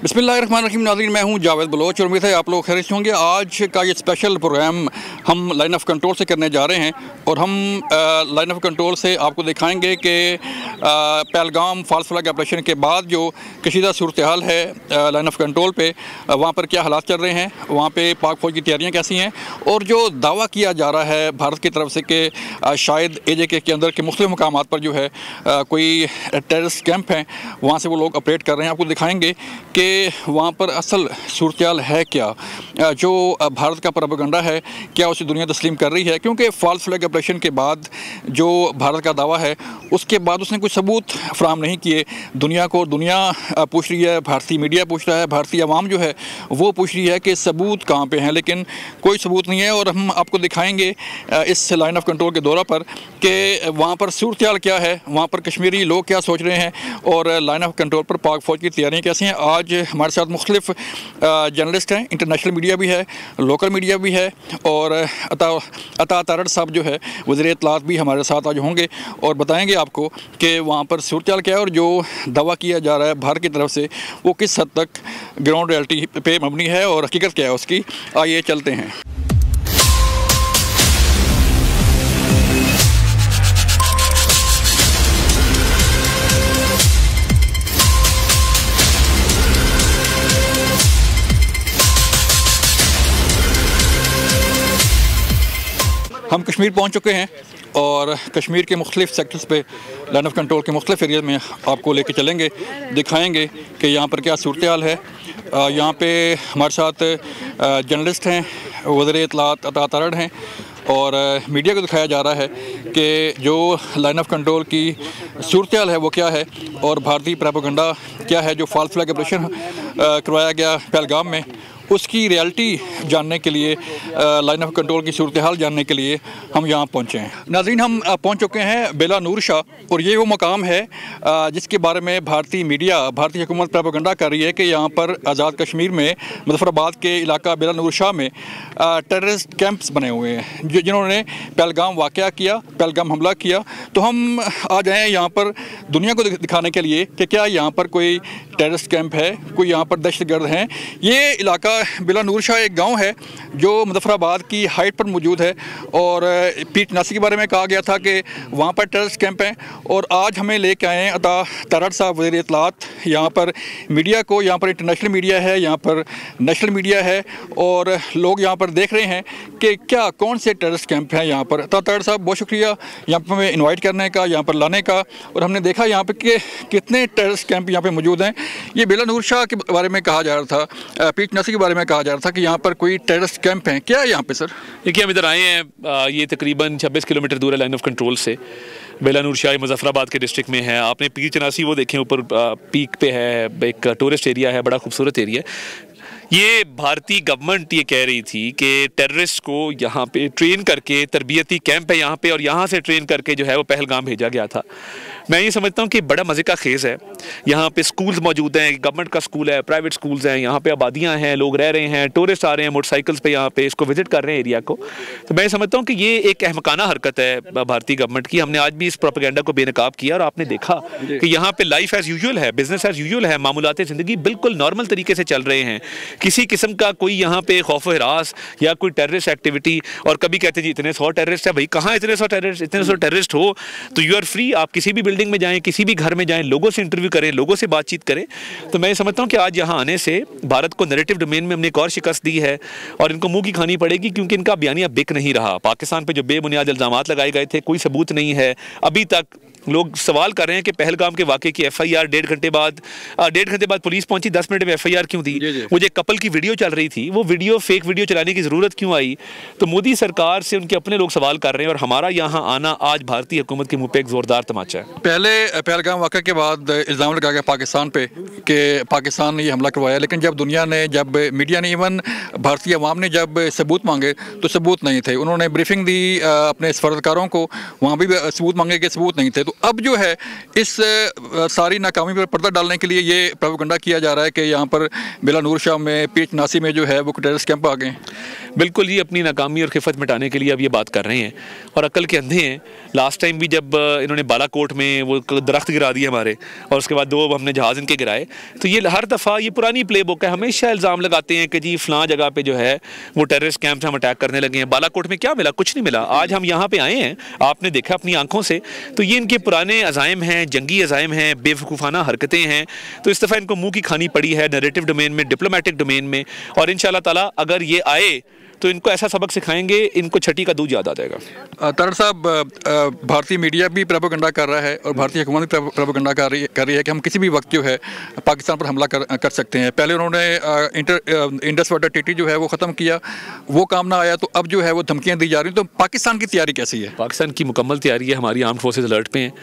बिस्मिल्लाहिर्रहमानिर्रहीम। नाज़रीन, मैं हूं जावेद बलोच और उम्मीद है आप लोग खैरियत से होंगे। आज का ये स्पेशल प्रोग्राम हम लाइन ऑफ कंट्रोल से करने जा रहे हैं और हम लाइन ऑफ कंट्रोल से आपको दिखाएंगे कि पहलगाम फॉल्स फ्लैग ऑपरेशन के बाद जो कशीदा सूरत हाल है लाइन ऑफ कंट्रोल पे, वहाँ पर क्या हालात चल रहे हैं, वहाँ पे पाक फ़ौज की तैयारियाँ कैसी हैं और जो दावा किया जा रहा है भारत की तरफ से कि शायद AJK के अंदर के मुख्तलिफ मकामात पर जो है कोई टेररिस्ट कैंप हैं, वहाँ से वो लोग ऑपरेट कर रहे हैं। आपको दिखाएँगे कि वहाँ पर असल सूरत है क्या, जो भारत का प्रोपेगेंडा है क्या उसे दुनिया तस्लीम कर रही है। क्योंकि फॉल्स फ्लैग ऑपरेशन के बाद जो भारत का दावा है उसके बाद उसने कुछ सबूत फराहम नहीं किए दुनिया को। दुनिया पूछ रही है, भारतीय मीडिया पूछ रहा है, भारतीय अवाम जो है वो पूछ रही है कि सबूत कहाँ पे हैं, लेकिन कोई सबूत नहीं है। और हम आपको दिखाएंगे इस लाइन ऑफ कंट्रोल के दौरा पर कि वहाँ पर सूरत हाल क्या है, वहाँ पर कश्मीरी लोग क्या सोच रहे हैं और लाइन ऑफ कंट्रोल पर पाक फ़ौज की तैयारियाँ कैसी हैं। आज हमारे साथ मुख्तलिफ जर्नलिस्ट हैं, इंटरनेशनल मीडिया भी है, लोकल मीडिया भी है और अता तारड़ साहब जो है वज़ीर इत्तलात भी हमारे साथ आज होंगे और बताएंगे आपको कि वहाँ पर सूरत हाल क्या है और जो दावा किया जा रहा है भारत की तरफ से वो किस हद तक ग्राउंड रियलिटी पे मबनी है और हकीकत क्या है उसकी। आइए चलते हैं। हम कश्मीर पहुंच चुके हैं और कश्मीर के मुख्तलिफ सेक्टर्स पे लाइन ऑफ कंट्रोल के मुख्तलिफ एरिया में आपको लेके चलेंगे, दिखाएंगे कि यहाँ पर क्या सूरत हाल है। यहाँ पे हमारे साथ जर्नलिस्ट हैं, वज़ीर इत्तलात अता तारड़ हैं और मीडिया को दिखाया जा रहा है कि जो लाइन ऑफ कंट्रोल की सूरत हाल है वो क्या है और भारतीय प्रोपेगेंडा क्या है। जो फॉल्स फ्लैग ऑपरेशन करवाया गया पहलगाम में उसकी रियलिटी जानने के लिए, लाइन ऑफ कंट्रोल की सूरत हाल जानने के लिए हम यहाँ पहुँचे हैं। नाज़रीन, हम पहुँच चुके हैं बेला नूर शाह और ये वो मकाम है जिसके बारे में भारतीय मीडिया, भारतीय हुकूमत प्रोपेगेंडा कर रही है कि यहाँ पर आज़ाद कश्मीर में मुज़फ़्फ़राबाद के इलाका बेला नूर शाह में टेररिस्ट कैंप्स बने हुए हैं जिन्होंने पहलगाम वाक़या किया, पहलगाम हमला किया। तो हम आ जाएँ यहाँ पर दुनिया को दिखाने के लिए कि क्या यहाँ पर कोई टेररिस्ट कैंप है, कोई यहाँ पर दहशतगर्द हैं। ये इलाका बेला नूर शाह एक गांव है जो मुज़फ़्फ़राबाद की हाइट पर मौजूद है और P-89 के बारे में कहा गया था कि वहाँ पर टेररिस्ट कैंप हैं। और आज हमें लेके आए हैं अता तारड़ साहब वज़ीर इत्तलात यहाँ पर मीडिया को। यहाँ पर इंटरनेशनल मीडिया है, यहाँ पर नेशनल मीडिया है और लोग यहाँ पर देख रहे हैं कि क्या कौन से टेररिस्ट कैंप हैं यहाँ पर। अता तारड़ साहब, बहुत शुक्रिया यहाँ पर हमें इन्वाइट करने का, यहाँ पर लाने का। और हमने देखा यहाँ पर कि कितने टेररिस्ट कैंप यहाँ पर मौजूद हैं। ये बेला नूर शाह के बारे में कहा जा रहा था, P-89 के बारे में कहा जा रहा था कि यहाँ पर कोई टेररिस्ट कैंप हैं। क्या है यहाँ पे सर? देखिए, हम इधर आए हैं, ये तकरीबन 26 किलोमीटर दूर है लाइन ऑफ कंट्रोल से। बेला नूर शाह मुज़फ़्फ़राबाद के डिस्ट्रिक्ट में है। आपने P-89 वो देखें ऊपर पीक पे है, एक टूरिस्ट एरिया है, बड़ा खूबसूरत एरिया। ये भारतीय गवर्नमेंट ये कह रही थी कि टेररिस्ट को यहाँ पे ट्रेन करके, तरबियती कैंप है यहाँ पे और यहाँ से ट्रेन करके जो है वो पहलगाम भेजा गया था। मैं ये समझता हूँ कि बड़ा मज़े का खेज़ है। यहाँ पे स्कूल्स मौजूद हैं, गवर्नमेंट का स्कूल है, प्राइवेट स्कूल्स हैं, यहाँ पे आबादियाँ हैं, लोग रह रहे हैं, टूरिस्ट आ रहे हैं मोटरसाइकिल्स पे, यहाँ पे इसको विजिट कर रहे हैं एरिया को। तो मैं समझता हूँ कि ये एक अहमकाना हरकत है भारतीय गवर्नमेंट की। हमने आज भी इस प्रोपेगेंडा को बेनकाब किया और आपने देखा कि यहाँ पे लाइफ एज़ यूजुअल है, बिजनेस एज़ यूजुअल है, मामूलात ज़िंदगी बिल्कुल नॉर्मल तरीके से चल रहे हैं। किसी किस्म का कोई यहाँ पे खौफ हिरास या कोई टेररिस्ट एक्टिविटी। और कभी कहते जी इतने 100 टेररिस्ट है, भाई कहाँ इतने 100 टेररिस्ट? इतने 100 टेररिस्ट हो तो यू आर फ्री, आप किसी भी बिल्डिंग में जाएँ, किसी भी घर में जाएं, लोगों से इंटरव्यू करें, लोगों से बातचीत करें। तो मैं समझता हूं कि आज यहां आने से भारत को नैरेटिव डोमेन में हमने एक और शिकस्त दी है और इनको मुंह की खानी पड़ेगी क्योंकि इनका बयानिया बिक नहीं रहा। पाकिस्तान पे जो बेबुनियाद इल्जामात लगाए गए थे, कोई सबूत नहीं है। अभी तक लोग सवाल कर रहे हैं कि पहलगाम के वाक़े की FIR 1.5 घंटे बाद पुलिस पहुंची, 10 मिनट में FIR क्यों दी? वो जो कपल की वीडियो चल रही थी, वो वीडियो फेक वीडियो चलाने की ज़रूरत क्यों आई? तो मोदी सरकार से उनके अपने लोग सवाल कर रहे हैं और हमारा यहाँ आना आज भारतीय हुकूमत के मुँह पे एक ज़ोरदार तमाचा है। पहले पहलगाम वाक़े के बाद इल्ज़ाम लगाया गया पाकिस्तान पे कि पाकिस्तान ने ये हमला करवाया, लेकिन जब दुनिया ने, जब मीडिया ने, इवन भारतीय अवाम ने जब सबूत मांगे तो सबूत नहीं थे। उन्होंने ब्रीफिंग दी अपने सफरतकारों को, वहाँ भी सबूत मांगे कि सबूत नहीं थे। तो अब जो है इस सारी नाकामी पर पर्दा डालने के लिए ये प्रोपेगेंडा किया जा रहा है कि यहाँ पर बेला नूर शाह में P-89 में जो है वो टेररिस्ट कैंप आ गए। बिल्कुल ये अपनी नाकामी और खिफत मिटाने के लिए अब ये बात कर रहे हैं और अकल के अंधे हैं। लास्ट टाइम भी जब इन्होंने बालाकोट में वो दरख्त गिरा दिए हमारे और उसके बाद 2 हमने जहाज़ इनके गिराए, तो ये हर दफ़ा ये पुरानी प्ले बुक है। हमेशा इल्ज़ाम लगाते हैं कि जी फ़लाँ जगह पे जो है वो टेररिस्ट कैंप से हम अटैक करने लगे हैं। बालाकोट में क्या मिला? कुछ नहीं मिला। आज हम यहाँ पे आए हैं, आपने देखा अपनी आंखों से, तो ये इनके पुराने अज़ाइम हैं, जंगी अज़ाइम हैं, बेवकूफ़ाना हरकतें हैं। तो इस दफ़ा इनको मुँह की खानी पड़ी है नैरेटिव डोमेन में, डिप्लोमेटिक डोमेन में, और इंशाअल्लाह ताला अगर ये आए तो इनको ऐसा सबक सिखाएंगे, इनको छठी का दूध याद आ जाएगा। तारड़ साहब, भारतीय मीडिया भी प्रोपेगेंडा कर रहा है और भारतीय हुकूमत भी प्रोपेगेंडा कर रही है कि हम किसी भी वक्त जो है पाकिस्तान पर हमला कर सकते हैं। पहले उन्होंने इंडस वाटर ट्रीटी जो है वो ख़त्म किया, वो काम ना आया, तो अब जो है वो धमकियाँ दी जा रही हैं। तो पाकिस्तान की तैयारी कैसी है? पाकिस्तान की मुकम्मल तैयारी है। हमारी आर्म्ड फोर्सेज अलर्ट पे हैं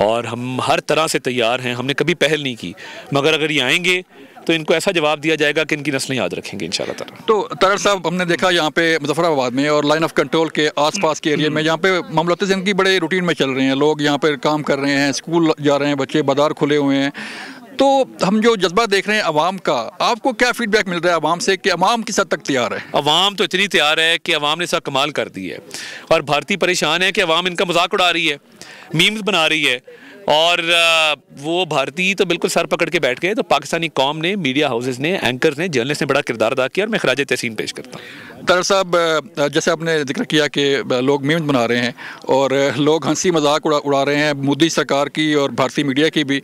और हम हर तरह से तैयार हैं। हमने कभी पहल नहीं की, मगर अगर ये आएंगे तो इनको ऐसा जवाब दिया जाएगा कि इनकी नस्लें याद रखेंगे इंशाअल्लाह ताला। तो तारड़ साहब, हमने देखा यहाँ पे मुजफ्फराबाद में और लाइन ऑफ कंट्रोल के आसपास के एरिया में, यहाँ पे मामलात ज़िंदगी बड़े रूटीन में चल रहे हैं, लोग यहाँ पे काम कर रहे हैं, स्कूल जा रहे हैं, बच्चे बाजार खुले हुए हैं। तो हम जो जज्बा देख रहे हैं अवाम का, आपको क्या फीडबैक मिल रहा है अवाम से कि अवाम किस हद तक तैयार है? अवाम तो इतनी तैयार है कि अवाम ने इसका कमाल कर दी है और भारतीय परेशान है कि अवाम इनका मजाक उड़ा रही है, मीम्स बना रही है, और वो भारतीय तो बिल्कुल सर पकड़ के बैठ गए। तो पाकिस्तानी कौम ने, मीडिया हाउसेस ने, एंकर्स ने, जर्नलिस्ट ने बड़ा किरदार अदा किया और मैं खराज तहसीन पेश करता हूँ। तारड़ साहब, जैसे आपने जिक्र किया कि लोग मीम्स बना रहे हैं और लोग हंसी मजाक उड़ा रहे हैं मोदी सरकार की और भारतीय मीडिया की भी,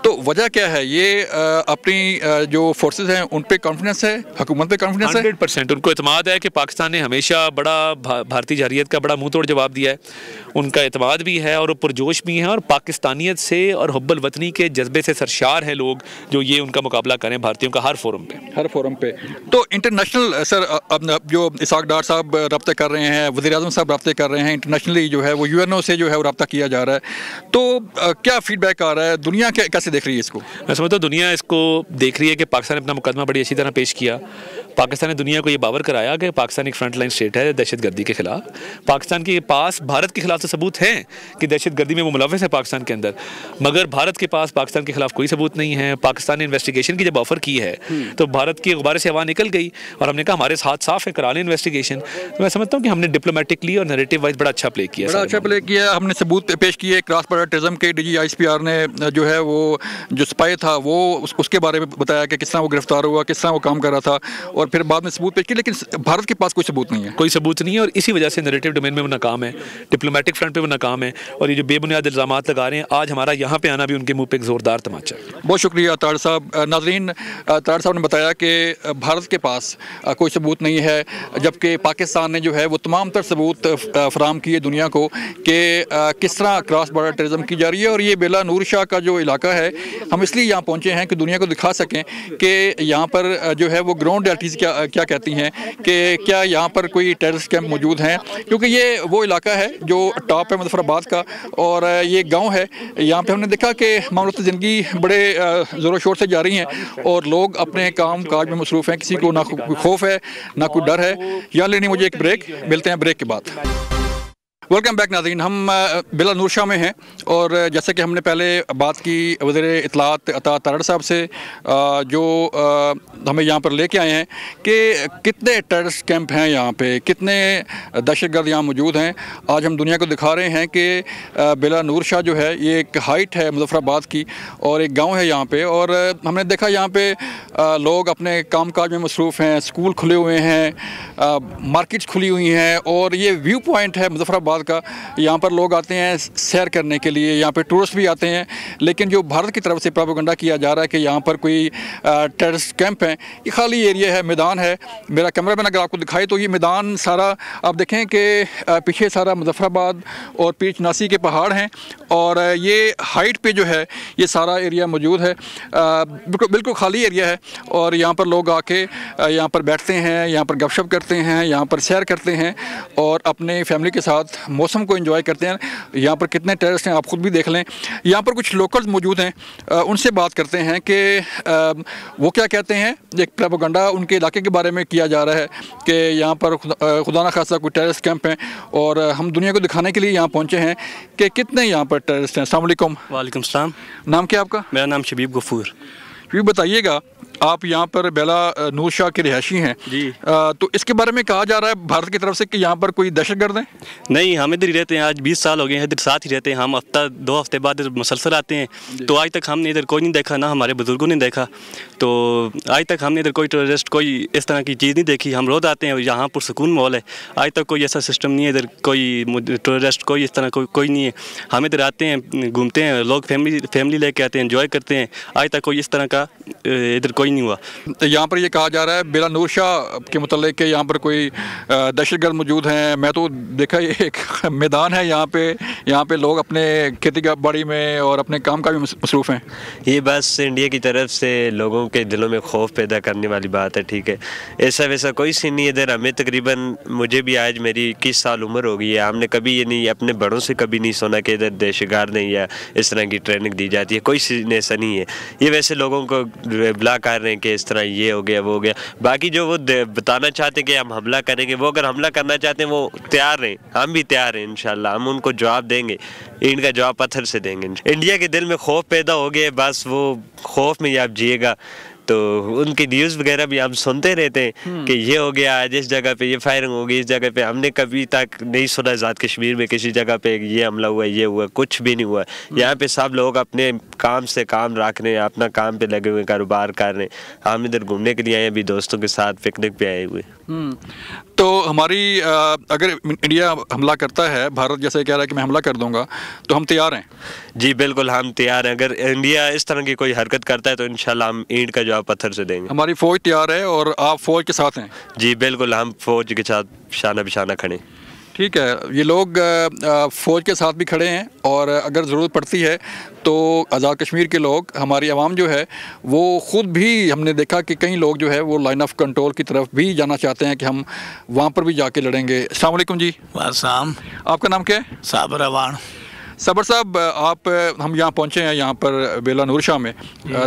तो वजह क्या है? ये अपनी जो फोर्सेस हैं उन पे कॉन्फिडेंस है, हुकूमत पे कॉन्फिडेंस है? 100% उनको एतमाद है कि पाकिस्तान ने हमेशा बड़ा भारतीय जहरियत का बड़ा मुंह तोड़ जवाब दिया है। उनका एतमाद भी है और पुरजोश भी हैं और पाकिस्तानियत से और हुब्बुल वतनी के जज्बे से सरशार हैं लोग जो ये उनका मुकाबला करें भारतीयों का हर फोरम पे। तो इंटरनेशनल सर, अब जो इसाक डार साहब रब्ते कर रहे हैं, वज़ीर-ए-आज़म साहब रब्ते कर रहे हैं, इंटरनेशनली जो है वो UNO से जो है वो रब्ता किया जा रहा है, तो क्या फीडबैक आ रहा है? दुनिया कैसे देख रही है इसको? मैं समझता हूँ दुनिया इसको देख रही है कि पाकिस्तान ने अपना मुकदमा बड़ी अच्छी तरह पेश किया। पाकिस्तान ने दुनिया को ये बावर कराया कि पाकिस्तान एक फ्रंट लाइन स्टेट है दहशतगर्दी के खिलाफ। पाकिस्तान के पास भारत के खिलाफ तो सबूत हैं कि दहशतगर्दी में वो मुलव्वस है पाकिस्तान के अंदर, मगर भारत के पास पाकिस्तान के खिलाफ कोई सबूत नहीं है। पाकिस्तान ने इन्वेस्टिगेशन की जब ऑफर की है तो भारत के गुब्बारे से हवा निकल गई और हमने कहा हमारे हाथ साफ है, करा लें इन्वेस्टिगेशन। तो मैं समझता हूँ कि हमने डिप्लोमेटिकली और नैरेटिव वाइज बड़ा अच्छा प्ले किया, हमने सबूत पेश किए। क्रॉस बॉर्डर टेररिज्म के DG ISPR ने जो है वो जो स्पाई था वो उसके बारे में बताया कि किस तरह वो गिरफ्तार हुआ, किस तरह वो काम कर रहा था, और फिर बाद में सबूत पेश किए, लेकिन भारत के पास कोई सबूत नहीं है। कोई सबूत नहीं है और इसी वजह से नैरेटिव डोमेन में वो नाकाम है, डिप्लोमेटिक फ्रंट पे वो नाकाम है, और ये जो बेबुनियाद इल्ज़ामात लगा रहे हैं, आज हमारा यहाँ पे आना भी उनके मुंह पे एक ज़ोरदार तमाचा है। बहुत शुक्रिया तारड़ साहब। नाज़रीन, तारड़ साहब ने बताया कि भारत के पास कोई सबूत नहीं है, जबकि पाकिस्तान ने जो है वो तमाम तर सबूत फराहम किए दुनिया को कि किस तरह क्रॉस बॉर्डर टेररिज्म की जा रही है। और ये बेला नूर शाह का जो इलाका है, हम इसलिए यहाँ पहुँचे हैं कि दुनिया को दिखा सकें कि यहाँ पर जो है वो ग्राउंड रियलिटीज़ क्या कहती हैं, कि क्या यहाँ पर कोई टेररिस्ट कैंप मौजूद हैं, क्योंकि ये वो इलाका है जो टॉप है मुजफ्फराबाद का और ये गांव है। यहाँ पे हमने देखा कि मामलात ज़िंदगी बड़े ज़ोरों शोर से जा रही हैं और लोग अपने काम काज में मसरूफ़ हैं, किसी को ना खौफ है ना कोई डर है। यहाँ लेनी मुझे एक ब्रेक, मिलते हैं ब्रेक के बाद। वेलकम बैक नाज़रीन, हम बिला नूर शाह में हैं और जैसे कि हमने पहले बात की वज़ीर इत्तलात अता तारड़ साहब से, जो हमें यहाँ पर लेके आए हैं कि कितने टेररिस्ट कैंप हैं यहाँ पे, कितने दहशतगर्द यहाँ मौजूद हैं। आज हम दुनिया को दिखा रहे हैं कि बिला नूर शाह जो है ये एक हाइट है मुजफ्फराबाद की और एक गाँव है यहाँ पर, और हमने देखा यहाँ पर लोग अपने काम काज में मसरूफ़ हैं, स्कूल खुले हुए हैं, मार्केट्स खुली हुई हैं, और ये व्यू पॉइंट है मुजफ्फराबाद का। यहाँ पर लोग आते हैं सैर करने के लिए, यहाँ पे टूरिस्ट भी आते हैं, लेकिन जो भारत की तरफ से प्रोपेगेंडा किया जा रहा है कि यहाँ पर कोई टेररिस्ट कैंप है, ये खाली एरिया है, मैदान है। मेरा कैमरामैन अगर आपको दिखाए तो ये मैदान सारा आप देखें कि पीछे सारा मुजफ्फराबाद और पीर चनासी के पहाड़ हैं और ये हाइट पे जो है ये सारा एरिया मौजूद है। बिल्कुल खाली एरिया है और यहाँ पर लोग आके यहाँ पर बैठते हैं, यहाँ पर गपशप करते हैं, यहाँ पर सैर करते हैं और अपने फैमिली के साथ मौसम को एंजॉय करते हैं। यहाँ पर कितने टेररिस्ट हैं आप ख़ुद भी देख लें। यहाँ पर कुछ लोकल्स मौजूद हैं, उनसे बात करते हैं कि वो क्या कहते हैं। एक प्रोपेगेंडा उनके इलाके के बारे में किया जा रहा है कि यहाँ पर खुदा ना खासा कोई टेररिस्ट कैंप हैं, और हम दुनिया को दिखाने के लिए यहाँ पहुँचे हैं कि कितने यहाँ पर टेररिस्ट हैं। अस्सलाम वालेकुम। वालेकुम सलाम। नाम क्या आपका? मेरा नाम शबीब गफूर। शबीब, बताइएगा आप यहाँ पर बेला नूर शाह के रिहायशी हैं जी। तो इसके बारे में कहा जा रहा है भारत की तरफ से कि यहाँ पर कोई दहशतगर्द हैं? नहीं, हम इधर ही रहते हैं, आज 20 साल हो गए हैं इधर साथ ही रहते हैं हम। हफ्ता 2 हफ्ते बाद इधर मुसलसल आते हैं। तो आज तक हमने इधर कोई नहीं देखा, ना हमारे बुजुर्गों ने देखा। तो आज तक हमने इधर कोई टेररिस्ट कोई इस तरह की चीज़ नहीं देखी। हम रोज़ आते हैं, यहाँ पर सुकून माहौल है। आज तक कोई ऐसा सिस्टम नहीं है इधर, कोई टेररिस्ट कोई इस तरह कोई नहीं है। हम इधर आते हैं, घूमते हैं, लोग फैमिली लेके आते हैं, एंजॉय करते हैं। आज तक कोई इस तरह का इधर कोई नहीं हुआ। यहाँ पर ये कहा जा रहा है बेला नूर शाह के मुतल्लिक़ के यहाँ पर कोई दहशतगर्द मौजूद हैं। मैं तो देखा ये एक मैदान है, यहाँ पे लोग अपने खेती बाड़ी में और अपने काम का भी मसरूफ़ हैं। ये बस इंडिया की तरफ से लोगों के दिलों में खौफ पैदा करने वाली बात है, ठीक है। ऐसा वैसा कोई सीन नहीं इधर। हमें तकरीबन, मुझे भी आज मेरी 21 साल उम्र हो गई है, हमने कभी ये नहीं, अपने बड़ों से कभी नहीं सुना कि इधर दहशतगर्द नहीं या इस तरह की ट्रेनिंग दी जाती है। कोई सीन ऐसा नहीं है। ये वैसे लोगों को बुला कर रहे हैं कि इस तरह ये हो गया वो हो गया। बाकी जो वो बताना चाहते हैं कि हम हमला करेंगे, वो अगर हमला करना चाहते हैं वो तैयार हैं, हम भी तैयार हैं इंशाल्लाह। हम उनको जवाब देंगे, इनका जवाब पत्थर से देंगे। इंडिया के दिल में खौफ पैदा हो गया, बस वो खौफ में ही आप जिएगा। तो उनकी न्यूज़ वगैरह भी हम सुनते रहते हैं कि ये हो गया, आज इस जगह पे ये फायरिंग हो गई, इस जगह पे। हमने कभी तक नहीं सुना आज़ाद कश्मीर में किसी जगह पे ये हमला हुआ, ये हुआ, कुछ भी नहीं हुआ। यहाँ पे सब लोग अपने काम से काम रख रहे हैं, अपना काम पे लगे हुए, कारोबार कर रहे हैं। हम इधर घूमने के लिए आए, अभी दोस्तों के साथ पिकनिक पे आए हुए। तो हमारी अगर इंडिया हमला करता है, भारत जैसे कह रहा है कि मैं हमला कर दूंगा, तो हम तैयार हैं? जी बिल्कुल, हम तैयार हैं। अगर इंडिया इस तरह की कोई हरकत करता है तो इंशाल्लाह हम ईंट का जवाब पत्थर से देंगे। हमारी फ़ौज तैयार है और आप फ़ौज के साथ हैं? जी बिल्कुल, हम फ़ौज के साथ शाना बिशाना खड़े। ठीक है, ये लोग फ़ौज के साथ भी खड़े हैं और अगर ज़रूरत पड़ती है तो आज़ाद कश्मीर के लोग, हमारी आवाम जो है वो ख़ुद भी, हमने देखा कि कई लोग जो है वो लाइन ऑफ कंट्रोल की तरफ भी जाना चाहते हैं कि हम वहाँ पर भी जाके लड़ेंगे। अस्सलाम वालेकुम जी। वालेकुम। आपका नाम क्या है? साबर अवान। सबर साहब, हम यहाँ पहुँचे हैं यहाँ पर बेला नूर शाह में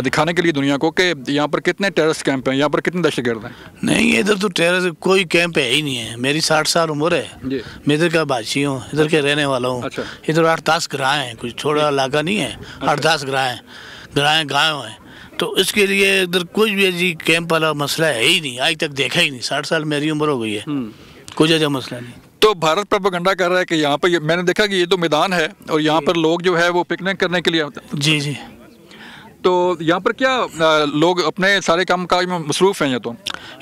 दिखाने के लिए दुनिया को कि यहाँ पर कितने टेररिस्ट कैंप हैं, यहाँ पर कितने दहशतगर्द हैं। नहीं, इधर तो टेररिस्ट कोई कैंप है ही नहीं है। मेरी 60 साल उम्र है, मैं इधर का बादशी हूँ, इधर के रहने वाला हूँ। अच्छा। इधर 8-10 ग्राह हैं, कुछ छोटा इलाका नहीं है। 8-10 ग्राह गाँव हैं। तो इसके लिए इधर कुछ भी जी कैंप वाला मसला है ही नहीं, आज तक देखा ही नहीं। 60 साल मेरी उम्र हो गई है, कुछ ऐसा मसला नहीं। तो भारत प्रोपेगेंडा कर रहा है कि यहाँ पर, मैंने देखा कि ये तो मैदान है और यहाँ पर लोग जो है वो पिकनिक करने के लिए आते हैं। जी जी। तो यहाँ पर क्या लोग अपने सारे काम काज में मसरूफ़ हैं? या तो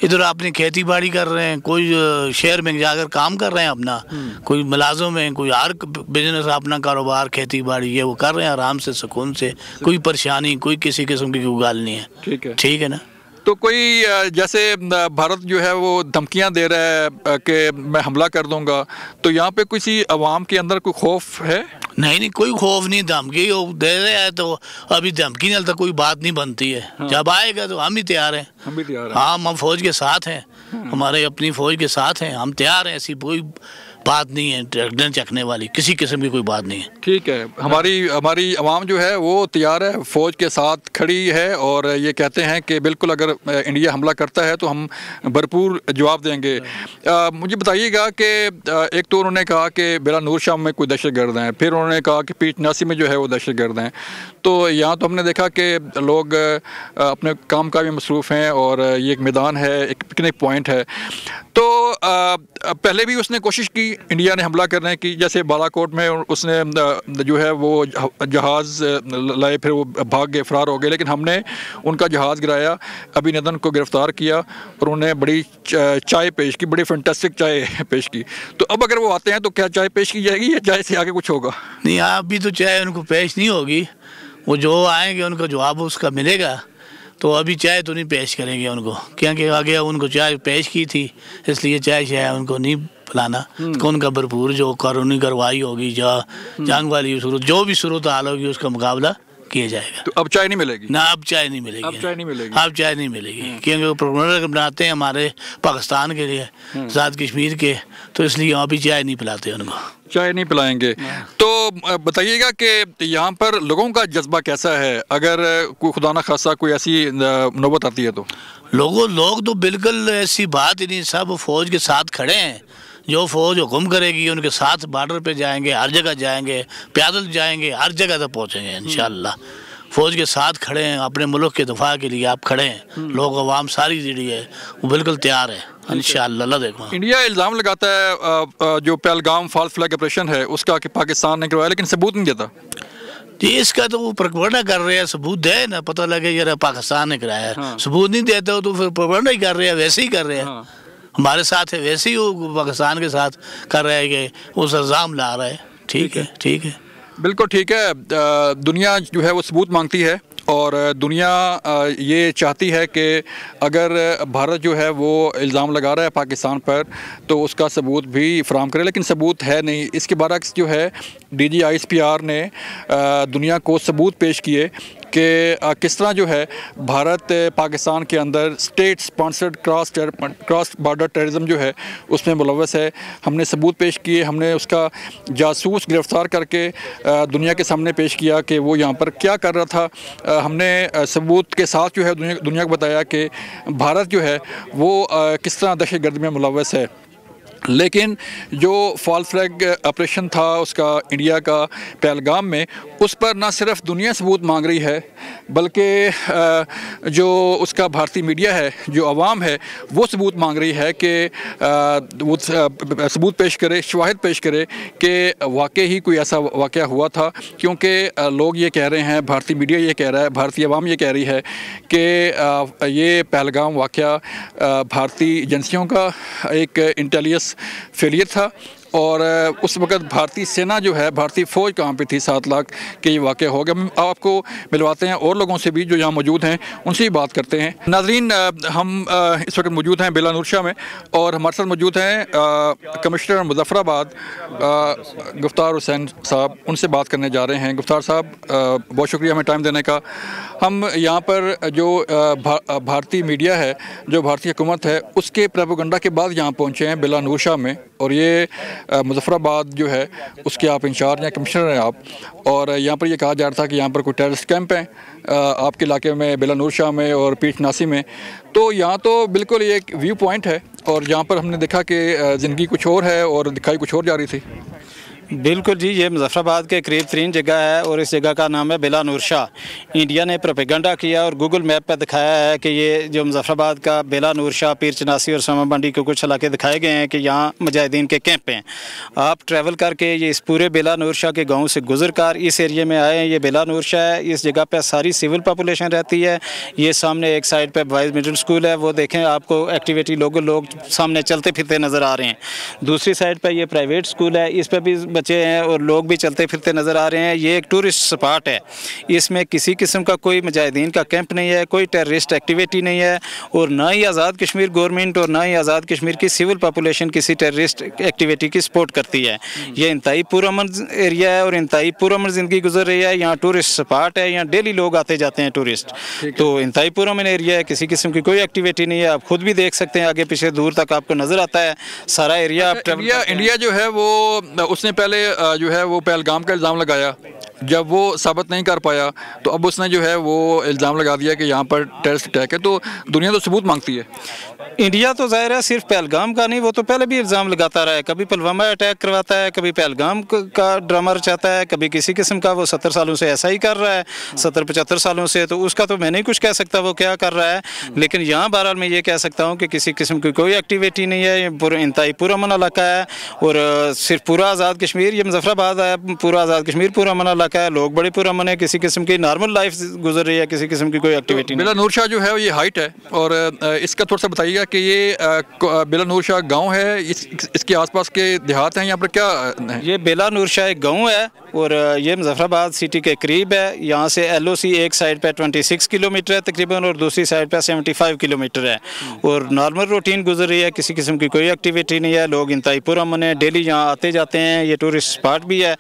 इधर अपनी खेती बाड़ी कर रहे हैं, कोई शहर में जाकर काम कर रहे हैं अपना, कोई मुलाजिम है, कोई हर बिजनेस अपना कारोबार खेती बाड़ी ये वो कर रहे हैं आराम से, सुकून से। कोई परेशानी, कोई किसी किस्म की कोई गाल नहीं है। ठीक है ना। तो कोई जैसे भारत जो है वो धमकियां दे रहा है कि मैं हमला कर दूंगा, तो यहाँ पे किसी अवाम के अंदर कोई खौफ है? नहीं, कोई खौफ नहीं। धमकी दे रहे हैं तो अभी धमकी नहीं, तो कोई बात नहीं बनती है। हाँ। जब आएगा तो हम भी तैयार हैं। हम भी तैयार हैं। हाँ, हम फौज के साथ हैं। हाँ। हमारे अपनी फौज के साथ हैं, हम तैयार हैं। ऐसी कोई बात नहीं है डरने चखने वाली, किसी किस्म की कोई बात नहीं है। ठीक है, हमारी आवाम जो है वो तैयार है, फ़ौज के साथ खड़ी है और ये कहते हैं कि बिल्कुल अगर इंडिया हमला करता है तो हम भरपूर जवाब देंगे। मुझे बताइएगा कि एक तो उन्होंने कहा कि बेला नूर शाह में कोई दहशतगर्द हैं, फिर उन्होंने कहा कि P-89 में जो है वो दहशतगर्द हैं। तो यहाँ तो हमने देखा कि लोग अपने काम काज में मसरूफ़ हैं और ये एक मैदान है, एक पिकनिक पॉइंट है। तो पहले भी उसने कोशिश की इंडिया ने हमला करने की, जैसे बालाकोट में उसने जो है वो जहाज़ लाए, फिर वो भाग गए, फरार हो गए, लेकिन हमने उनका जहाज़ गिराया, अभिनंदन को गिरफ़्तार किया और उन्हें बड़ी चाय पेश की, बड़ी फैंटास्टिक चाय पेश की। तो अब अगर वो आते हैं तो क्या चाय पेश की जाएगी या चाय से आगे कुछ होगा? नहीं, अभी तो चाय उनको पेश नहीं होगी। वो जो आएंगे उनको जवाब उसका मिलेगा। तो अभी चाय तो नहीं पेश करेंगे उनको, क्योंकि आगे उनको चाय पेश की थी, इसलिए चाय उनको नहीं पिलाना। तो उनका भरपूर जो कानूनी कार्रवाई होगी, जंग वाली सूरत, जो भी सूरत हाल होगी, उसका मुकाबला किया जाएगा। तो अब चाय नहीं मिलेगी? ना, अब चाय नहीं मिलेगी। अब चाय नहीं मिलेगी? अब चाय नहीं मिलेगी, क्योंकि वो प्रोग्राम बनाते हैं हमारे पाकिस्तान के लिए, आज़ाद कश्मीर के, तो इसलिए यहाँ भी चाय नहीं पिलाते उनको। चाय नहीं पिलाएंगे। तो बताइएगा कि यहाँ पर लोगों का जज्बा कैसा है अगर कोई खुदा न खासा कोई ऐसी नौबत आती है? तो लोग तो बिल्कुल ऐसी बात ही नहीं, सब फौज के साथ खड़े हैं। जो फौज हुक्म करेगी उनके साथ बॉर्डर पे जाएंगे, हर जगह जाएंगे, पैदल जाएंगे, हर जगह तक पहुँचेंगे इंशाअल्लाह। फ़ौज के साथ खड़े हैं, अपने मुल्क के दफा के लिए आप खड़े हैं। लोग अवाम सारी जी है वो बिल्कुल तैयार है इंशाअल्लाह। देखो इंडिया इल्ज़ाम लगाता है जो पहलगाम फॉल्स फ्लैग ऑपरेशन है उसका कि पाकिस्तान ने करवाया, लेकिन सबूत नहीं देता। जी इसका तो वो प्रोपेगेंडा कर रहे हैं, सबूत दे ना, पता लगे यार पाकिस्तान ने कराया। हाँ। सबूत नहीं देते हो तो फिर प्रोपेगेंडा ही कर रहे हैं, वैसे ही कर रहे हैं। हाँ। हमारे साथ है वैसे ही वो पाकिस्तान के साथ कर रहे हैं कि उस इल्ज़ाम ला रहा है। ठीक है, ठीक है, बिल्कुल ठीक है। दुनिया जो है वो सबूत मांगती है और दुनिया ये चाहती है कि अगर भारत जो है वो इल्ज़ाम लगा रहा है पाकिस्तान पर तो उसका सबूत भी फराहम करे, लेकिन सबूत है नहीं। इसके बरअक्स जो है DGISPR ने दुनिया को सबूत पेश किए कि किस तरह जो है भारत पाकिस्तान के अंदर state sponsored cross border terrorism जो है उसमें मुलव्वस है। हमने सबूत पेश किए, हमने उसका जासूस गिरफ्तार करके दुनिया के सामने पेश किया कि वो यहाँ पर क्या कर रहा था। हमने सबूत के साथ जो है दुनिया को बताया कि भारत जो है वो किस तरह दहशतगर्दी में मुलव्वस है। लेकिन जो फॉल्स फ्लैग ऑपरेशन था उसका इंडिया का पहलगाम में, उस पर ना सिर्फ दुनिया सबूत मांग रही है बल्कि जो उसका भारतीय मीडिया है, जो आवाम है, वो सबूत मांग रही है कि वो सबूत पेश करे, शवाहिद पेश करे कि वाकई ही कोई ऐसा वाक़या हुआ था। क्योंकि लोग ये कह रहे हैं, भारतीय मीडिया ये कह रहा है, भारतीय आवाम ये कह रही है कि ये पहलगाम वाक़या भारतीय एजेंसियों का एक इंटेलिजेंस फेलियर था और उस वक़्त भारतीय सेना जो है, भारतीय फ़ौज कहाँ पे थी 7 लाख के ये वाक़या हो गया। आपको मिलवाते हैं और लोगों से भी जो यहाँ मौजूद हैं, उनसे ही बात करते हैं। नाज़रीन, हम इस वक्त मौजूद हैं बेला नूरशाह में और हमारे साथ मौजूद हैं कमिश्नर मुज़फ़्फ़राबाद गुफ्तार हुसैन साहब। उनसे बात करने जा रहे हैं। गुफ्तार साहब, बहुत शुक्रिया हमें टाइम देने का। हम यहाँ पर जो भारतीय मीडिया है, जो भारतीय हुकूमत है, उसके प्रोपेगेंडा के बाद यहाँ पहुँचे हैं बेला नूरशाह में, और ये मुज़फ़्फ़राबाद जो है उसके आप इंचार्ज हैं, कमिश्नर हैं आप। और यहाँ पर ये कहा जा रहा था कि यहाँ पर कोई टेररिस्ट कैंप हैं आपके इलाके में, बेला नूरशाह में और पीर चनासी में। तो यहाँ तो बिल्कुल ये एक व्यू पॉइंट है और यहाँ पर हमने देखा कि ज़िंदगी कुछ और है और दिखाई कुछ और जा रही थी। बिल्कुल जी, ये मुज़फ़्फ़राबाद के करीब तरीन जगह है और इस जगह का नाम है बेला नूरशाह। इंडिया ने प्रोपेगेंडा किया और गूगल मैप पर दिखाया है कि ये जो मुज़फ़्फ़राबाद का बेला नूरशाह, पीर चनासी और समा मंडी के कुछ इलाके दिखाए गए हैं कि यहाँ मुजाहिदीन के कैंप हैं। आप ट्रैवल करके ये इस पूरे बेला नूरशाह के गाँव से गुजर कर इस एरिए में आए हैं। ये बेला नूरशाह है, इस जगह पर सारी सिविल पॉपुलेशन रहती है। ये सामने एक साइड पर बॉयज़ मिडिल स्कूल है, वो देखें आपको एक्टिविटी लोग सामने चलते फिरते नज़र आ रहे हैं। दूसरी साइड पर ये प्राइवेट स्कूल है, इस पर भी बच्चे हैं और लोग भी चलते फिरते नज़र आ रहे हैं। ये एक टूरिस्ट स्पॉट है, इसमें किसी किस्म का कोई मुजाहिदीन का कैंप नहीं है, कोई टेररिस्ट एक्टिविटी नहीं है और ना ही आज़ाद कश्मीर गवर्नमेंट और ना ही आज़ाद कश्मीर की सिविल पॉपुलेशन किसी टेररिस्ट एक्टिविटी की सपोर्ट करती है। ये इंतहाई पुरअमन एरिया है और इंतहाई पुरअमन ज़िंदगी गुजर रही है। यहाँ टूरिस्ट स्पॉट है, यहाँ डेली लोग आते जाते हैं टूरिस्ट, तो इंतहाई पुरअमन एरिया है, किसी किस्म की कोई एक्टिविटी नहीं है। आप खुद भी देख सकते हैं, आगे पीछे दूर तक आपको नज़र आता है सारा एरिया। इंडिया जो है वो उसने पहले जो है वो पहलगाम का इल्ज़ाम लगाया, जब वो साबित नहीं कर पाया तो अब उसने जो है वो इल्ज़ाम लगा दिया कि यहाँ पर टेररिस्ट अटैक है। तो दुनिया तो सबूत मांगती है। इंडिया तो ज़ाहिर है सिर्फ पहलगाम का नहीं, वो तो पहले भी इल्ज़ाम लगाता रहा है। कभी पुलवामा अटैक करवाता है, कभी पहलगाम का ड्रामा रचाता है, कभी किसी किस्म का। वो 70 सालों से ऐसा ही कर रहा है, 70-75 सालों से। तो उसका तो मैं नहीं कुछ कह सकता वो क्या कर रहा है, लेकिन यहाँ बहरहाल मैं ये कह सकता हूँ कि किसी किस्म की कोई एक्टिविटी नहीं है। ये इंतहाई पुरअमन इलाका है और सिर्फ पूरा आज़ाद कश्मीर, ये मुज़फ़्फ़राबाद है, पूरा आज़ाद कश्मीर पुरअमन इलाका है। लोग बड़े पुरअमन है, किसी किस्म की नॉर्मल लाइफ गुजर रही है, किसी किस्म की कोई एक्टिविटी नहीं। बेला नूरशाह जो है ये हाइट है और इसका थोड़ा सा बताइएगा कि ये बेला नूरशाह गांव है, इसके आसपास के देहात हैं, यहाँ पर क्या है? ये बेला नूरशाह एक गांव है और ये मुज़फ़्फ़राबाद सिटी के करीब है। यहाँ से LOC एक साइड पे 26 किलोमीटर है तकरीबन और दूसरी साइड पे 75 किलोमीटर है और नॉर्मल रूटीन गुजर रही है, किसी किस्म की कोई एक्टिविटी नहीं है। लोग इंतहाई पुरअमन है, डेली यहाँ आते जाते हैं। ये टूरिस्ट स्पॉट भी है,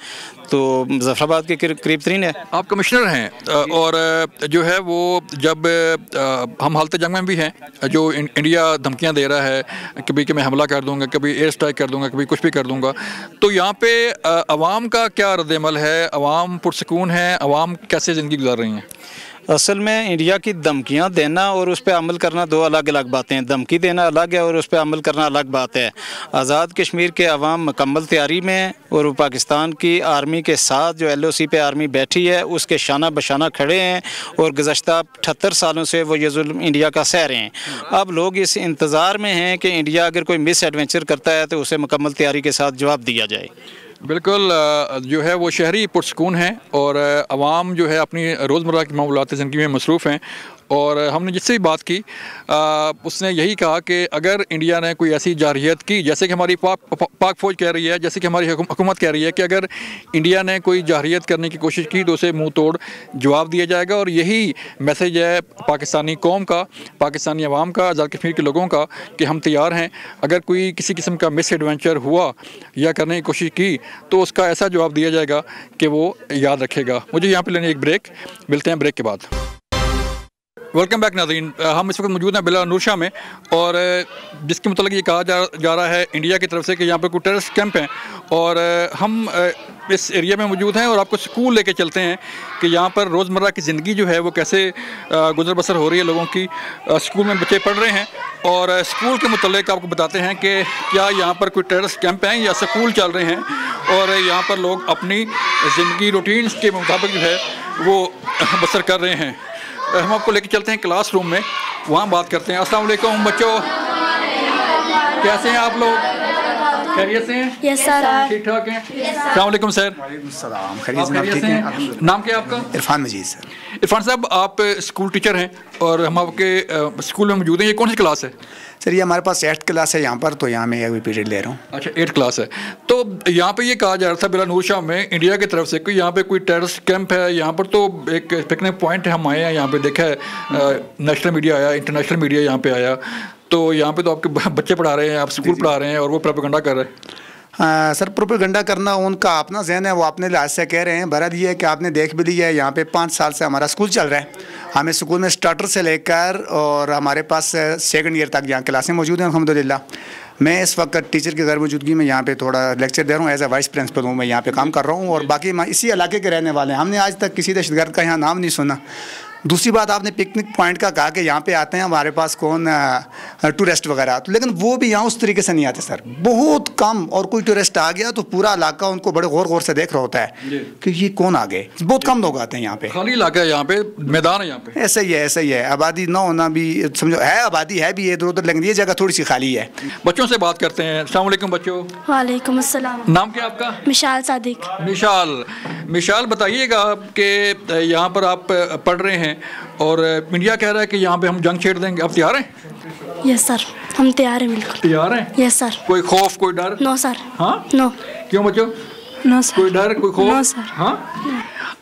तो मुज़फ़्फ़राबाद के करीब तरीन है। आप कमिश्नर हैं और जो है वो जब हम हालत जंग में भी हैं, जो इंडिया धमकियां दे रहा है कभी कि मैं हमला कर दूंगा, कभी एयर स्ट्राइक कर दूंगा, कभी कुछ भी कर दूंगा, तो यहाँ पे अवाम का क्या रद्द-ए-अमल है? अवाम पुरसकून है? अवाम कैसे ज़िंदगी गुजार रही हैं? असल में इंडिया की धमकियां देना और उस पर अमल करना दो अलग अलग बातें हैं। धमकी देना अलग है और उस पर अमल करना अलग बात है। आज़ाद कश्मीर के अवाम मुकम्मल तैयारी में हैं और वो पाकिस्तान की आर्मी के साथ जो LOC पे आर्मी बैठी है उसके शाना बशाना खड़े हैं और गुज़श्ता 78 सालों से वो ये जुल्म इंडिया का सह रहे हैं। अब लोग इस इंतज़ार में हैं कि इंडिया अगर कोई मिस एडवेंचर करता है तो उसे मुकम्मल तैयारी के साथ जवाब दिया जाए। बिल्कुल, जो है वो शहरी पुरसकून हैं और आवाम जो है अपनी रोज़मर्रा की मामूलात ज़िंदगी में मसरूफ़ हैं। और हमने जिससे भी बात की उसने यही कहा कि अगर इंडिया ने कोई ऐसी जारहियत की, जैसे कि हमारी पाक फ़ौज कह रही है, जैसे कि हमारी हुकूमत कह रही है कि अगर इंडिया ने कोई जारहियत करने की कोशिश की तो उसे मुंह तोड़ जवाब दिया जाएगा। और यही मैसेज है पाकिस्तानी कौम का, पाकिस्तानी अवाम का, आज़ाद कश्मीर के लोगों का कि हम तैयार हैं। अगर कोई किसी किस्म का मिस एडवेंचर हुआ या करने की कोशिश की तो उसका ऐसा जवाब दिया जाएगा कि वो याद रखेगा। मुझे यहाँ पर लेने एक ब्रेक, मिलते हैं ब्रेक के बाद। वेलकम बैक नाज़रीन, हम इस वक्त मौजूद हैं बेला नूर शाह में और जिसके मतलब ये कहा जा रहा है इंडिया की तरफ से कि यहाँ पर कोई टेररिस्ट कैंप हैं और हम इस एरिया में मौजूद हैं और आपको स्कूल लेके चलते हैं कि यहाँ पर रोज़मर्रा की ज़िंदगी जो है वो कैसे गुजर बसर हो रही है लोगों की। स्कूल में बच्चे पढ़ रहे हैं और स्कूल के मुतल्लिक़ आपको बताते हैं कि क्या यहाँ पर कोई टेररिस्ट कैंप हैं या स्कूल चल रहे हैं और यहाँ पर लोग अपनी ज़िंदगी रूटीन के मुताबिक जो है वो बसर कर रहे हैं। हम आपको लेके चलते हैं क्लासरूम में, वहाँ बात करते हैं। अस्सलाम वालेकुम बच्चों, कैसे हैं आप लोग? खैरियत से हैं? Yes sir. ठीक ठाक हैं? अस्सलाम वालेकुम सर। वालेकुम सलाम। खैरियत से हैं? नाम क्या है आपका? इरफान मजीद सर। इरफान साहब, आप स्कूल टीचर हैं और हम आपके स्कूल में मौजूद हैं। ये कौन सी क्लास है? सर ये हमारे पास 8th क्लास है यहाँ पर, तो यहाँ मैं अभी पीरियड ले रहा हूँ। अच्छा, 8th क्लास है। तो यहाँ पे ये कहा जा रहा था बेला नूर शाह में इंडिया की तरफ से कोई यहाँ पे कोई टेररिस्ट कैंप है। यहाँ पर तो एक पिकनिक पॉइंट है, हम आए हैं यहाँ पे, देखा है नेशनल मीडिया आया, इंटरनेशनल मीडिया यहाँ पे आया, तो यहाँ पे तो आपके बच्चे पढ़ा रहे हैं, आप स्कूल पढ़ा रहे हैं और वो प्रोपेगेंडा कर रहे हैं। सर प्रोपेगेंडा करना उनका अपना ज़हन है, वो अपने लिहाज से कह रहे हैं। बहरहाल ये है कि आपने देख भी लिया है यहाँ पे 5 साल से हमारा स्कूल चल रहा है। हमें स्कूल में स्टार्टर से लेकर और हमारे पास 2nd ईयर तक यहाँ क्लासें मौजूद हैं अल्हम्दुलिल्लाह। मैं इस वक्त टीचर की गैर मौजूदगी में यहाँ पे थोड़ा लेक्चर दे रहा हूँ, एज ए वाइस प्रिंसिपल हूँ, मैं यहाँ पे काम कर रहा हूँ और बाकी इसी इलाके के रहने वाले हैं। हमने आज तक किसी दहशतगर्द का यहाँ नाम नहीं सुना। दूसरी बात, आपने पिकनिक पॉइंट का कहा कि यहाँ पे आते हैं हमारे पास कौन टूरिस्ट वगैरह, तो लेकिन वो भी यहाँ उस तरीके से नहीं आते सर, बहुत कम। और कोई टूरिस्ट आ गया तो पूरा इलाका उनको बड़े गौर से देख रहा होता है कि ये कौन आ गए। बहुत कम लोग आते हैं यहाँ पे, खाली इलाका है यहाँ पे, मैदान है यहाँ पे। ऐसा ही है, ऐसा ही है। आबादी ना होना भी समझो है, आबादी है भी इधर उधर, लेकिन ये जगह थोड़ी सी खाली है। बच्चों से बात करते हैं। अस्सलाम वालेकुम बच्चों। वालेकुम अस्सलाम। नाम क्या आपका? मिशाल सादिक। मिशाल बताइएगा कि यहाँ पर आप पढ़ रहे हैं और इंडिया कह रहा है कि यहाँ पे हम जंग छेड़ देंगे, आप तैयार हैं? यस सर, हम तैयार हैं, बिल्कुल तैयार हैं। Yes sir. कोई खौफ, कोई डर? No sir. हाँ, नो। क्यों बच्चों? No sir. कोई डर, कोई खौफ? No sir. हाँ।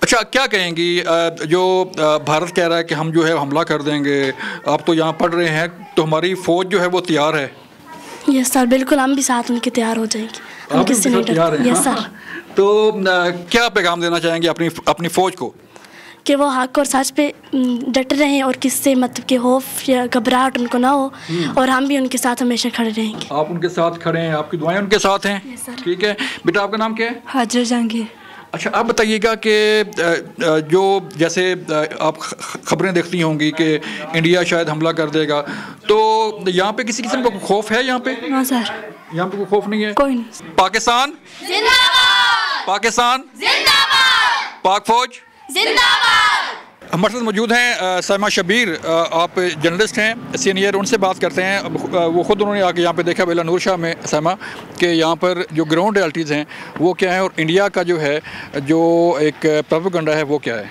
अच्छा, क्या कहेंगी जो भारत कह रहा है कि हम जो है हमला कर देंगे, आप तो यहाँ पढ़ रहे हैं, तो हमारी फौज जो है वो तैयार है? यस सर, बिल्कुल, हम भी साथ उनके तैयार हो जाएंगे, हम किससे नहीं डरते। Yes sir. तो क्या पैगाम देना चाहेंगे अपनी फौज को? कि वो हक और सच पे डटे रहें और किससे मतलब कि खौफ या घबराहट उनको ना हो और हम भी उनके साथ हमेशा खड़े रहेंगे। आप उनके साथ खड़े हैं, आपकी दुआएं उनके साथ हैं। Yes sir. ठीक है बेटा, आपका नाम क्या है? हाजिर जहांगीर। अच्छा, आप बताइएगा कि जो जैसे आप खबरें देखती होंगी कि इंडिया शायद हमला कर देगा, तो यहाँ पे किसी किस्म का खौफ है? यहाँ पे नो सर, यहाँ पे कोई खौफ नहीं है। कोई नहीं। पाकिस्तान जिंदाबाद, पाकिस्तान जिंदाबाद, पाक फौज जिंदाबाद। हमारे साथ मौजूद हैं सैमा शबीर, आप जर्नलिस्ट हैं, सीनियर, उनसे बात करते हैं। वो ख़ुद उन्होंने आके यहाँ पे देखा बेला नूर शाह में सैमा कि यहाँ पर जो ग्राउंड रियलिटीज़ हैं वो क्या है और इंडिया का जो है जो एक प्रोपेगेंडा है वो क्या है।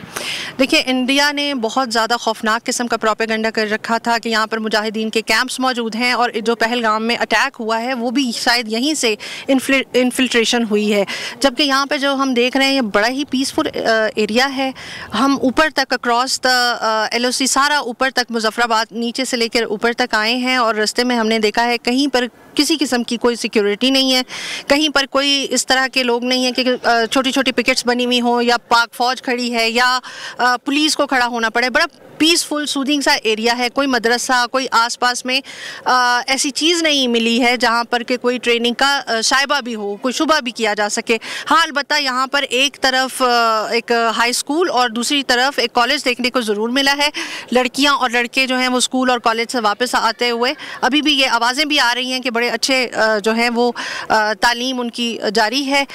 देखिए, इंडिया ने बहुत ज़्यादा खौफनाक किस्म का प्रोपेगेंडा कर रखा था कि यहाँ पर मुजाहिदीन के कैंप्स मौजूद हैं और जो पहलगाम में अटैक हुआ है वो भी शायद यहीं से इन्फिल्ट्रेशन हुई है, जबकि यहाँ पर जो हम देख रहे हैं ये बड़ा ही पीसफुल एरिया है। हम ऊपर तक अक्रॉस द LOC सारा ऊपर तक मुजफ्फराबाद नीचे से लेकर ऊपर तक आए हैं और रास्ते में हमने देखा है कहीं पर किसी किस्म की कोई सिक्योरिटी नहीं है, कहीं पर कोई इस तरह के लोग नहीं है कि छोटी छोटी पिकेट्स बनी हुई हों या पाक फौज खड़ी है या पुलिस को खड़ा होना पड़े। बड़ा पीसफुल सूदिंग सा एरिया है, कोई मदरसा, कोई आसपास में ऐसी चीज़ नहीं मिली है जहाँ पर कि कोई ट्रेनिंग का शायबा भी हो, कोई शुबा भी किया जा सके। हाँ, अलबत्ता यहाँ पर एक तरफ एक हाई स्कूल और दूसरी तरफ एक कॉलेज देखने को ज़रूर मिला है। लड़कियां और लड़के जो हैं वो स्कूल और कॉलेज से वापस आते हुए अभी भी ये आवाज़ें भी आ रही हैं कि बड़े अच्छे जो हैं वो तालीम उनकी जारी है।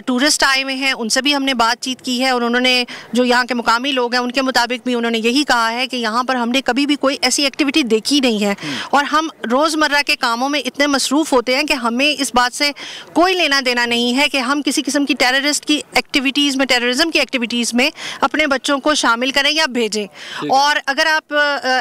टूरिस्ट आए हुए हैं, उनसे भी हमने बातचीत की है और उन्होंने जो यहाँ के मुकामी लोग हैं उनके मुताबिक भी उन्होंने यही कहा है कि यहाँ पर हमने कभी भी कोई ऐसी एक्टिविटी देखी नहीं है और हम रोज़मर्रा के कामों में इतने मसरूफ़ होते हैं कि हमें इस बात से कोई लेना देना नहीं है कि हम किसी किस्म की टेररिस्ट की एक्टिविटीज़ में, टेररिज्म की एक्टिविटीज़ में अपने बच्चों को शामिल करें या भेजें। और अगर आप